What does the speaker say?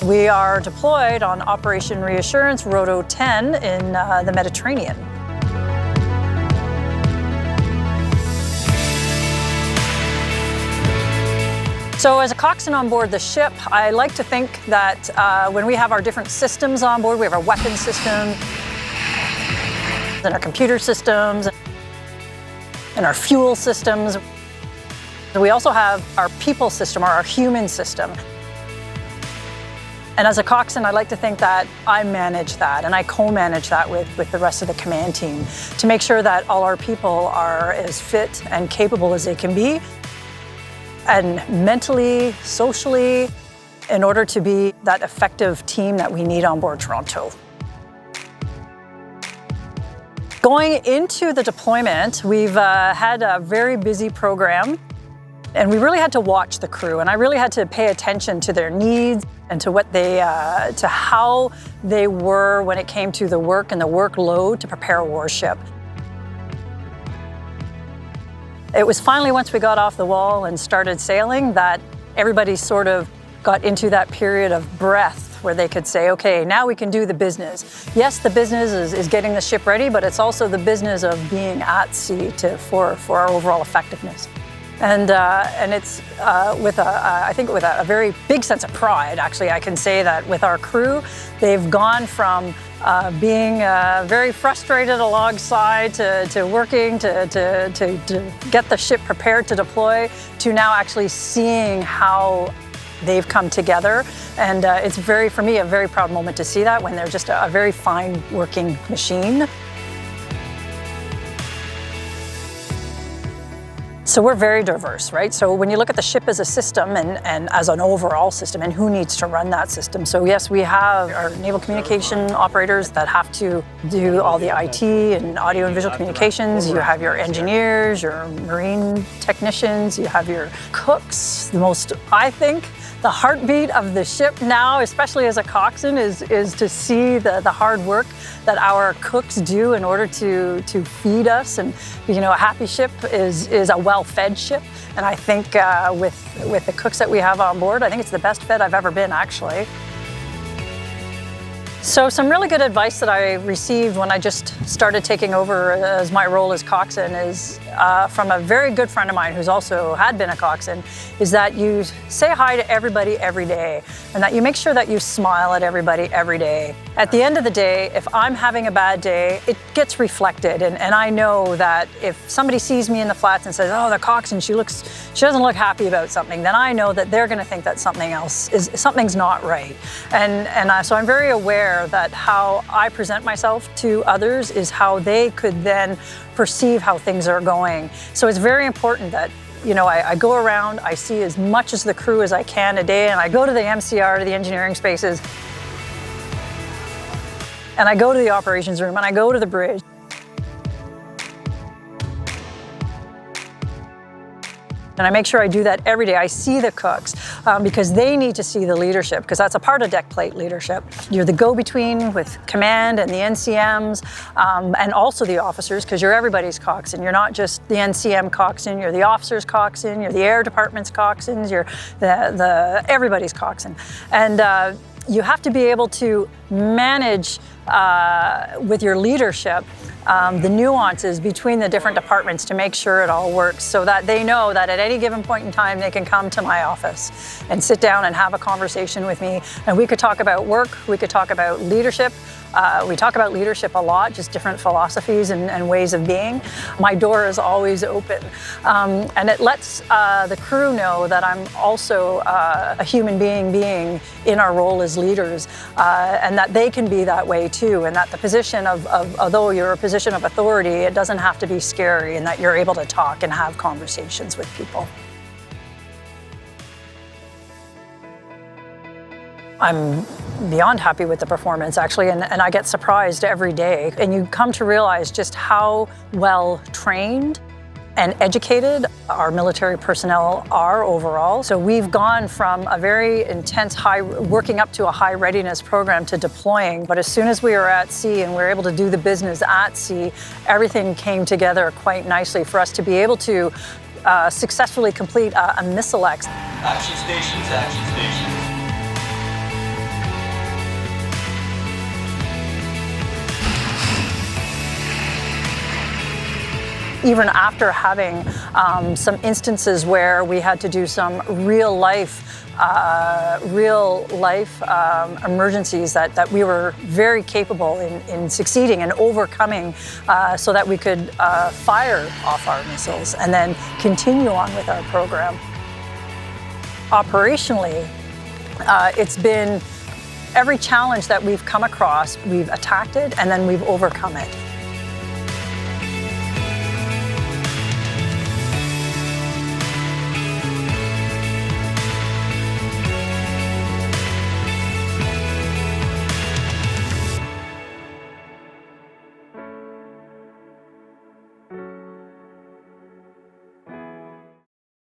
We are deployed on Operation Reassurance Roto 10 in the Mediterranean. So as a coxswain on board the ship, I like to think that when we have our different systems on board, we have our weapon system, and our computer systems, and our fuel systems. We also have our people system, or our human system. And as a coxswain, I like to think that I manage that and I co-manage that with the rest of the command team to make sure that all our people are as fit and capable as they can be, and mentally, socially, in order to be that effective team that we need on board Toronto. Going into the deployment, we've had a very busy program, and we really had to watch the crew, and I really had to pay attention to their needs and to what they, to how they were when it came to the work and the workload to prepare a warship. It was finally once we got off the wall and started sailing that everybody sort of got into that period of breath where they could say, okay, now we can do the business. Yes, the business is getting the ship ready, but it's also the business of being at sea for our overall effectiveness. And it's I think with a very big sense of pride, actually, I can say that with our crew, they've gone from being very frustrated alongside to working to get the ship prepared to deploy, to now actually seeing how they've come together. And it's for me, a very proud moment to see that when they're just a very fine working machine. So we're very diverse, right? So when you look at the ship as a system and as an overall system and who needs to run that system. So yes, we have our naval communication operators that have to do all the IT and audio and visual communications. You have your engineers, your marine technicians, you have your cooks. The most, I think, the heartbeat of the ship now, especially as a coxswain, is to see the hard work that our cooks do in order to feed us. And you know, a happy ship is a well-fed ship. And I think with the cooks that we have on board, I think it's the best fed I've ever been, actually. So some really good advice that I received when I just started taking over as my role as coxswain is from a very good friend of mine who's also had been a coxswain, is that you say hi to everybody every day and that you make sure that you smile at everybody every day. At the end of the day, if I'm having a bad day, it gets reflected, and I know that if somebody sees me in the flats and says, oh, the coxswain, she doesn't look happy about something, then I know that they're going to think that something's not right. And so I'm very aware that how I present myself to others is how they could then perceive how things are going. So it's very important that, you know, I go around, I see as much as the crew as I can a day, and I go to the MCR, to the engineering spaces, and I go to the operations room, and I go to the bridge. And I make sure I do that every day. I see the cooks because they need to see the leadership, because that's a part of deck plate leadership. You're the go-between with command and the NCMs and also the officers, because you're everybody's coxswain. You're not just the NCM coxswain, you're the officer's coxswain, you're the air department's coxswains, you're everybody's coxswain. And you have to be able to manage with your leadership the nuances between the different departments to make sure it all works, so that they know that at any given point in time they can come to my office and sit down and have a conversation with me, and we could talk about work, we could talk about leadership. We talk about leadership a lot, just different philosophies and ways of being. My door is always open. And it lets the crew know that I'm also a human being in our role as leaders, and that they can be that way too, and that the position of although you're a position of authority, it doesn't have to be scary, and that you're able to talk and have conversations with people. I'm beyond happy with the performance, actually, and I get surprised every day. And you come to realize just how well trained and educated our military personnel are overall. So we've gone from a very intense working up to a high readiness program to deploying. But as soon as we were at sea and we were able to do the business at sea, everything came together quite nicely for us to be able to successfully complete a missile exercise. Action stations, action stations. even after having some instances where we had to do some real life emergencies that we were very capable in succeeding and overcoming so that we could fire off our missiles and then continue on with our program. Operationally, it's been every challenge that we've come across, we've attacked it and then we've overcome it.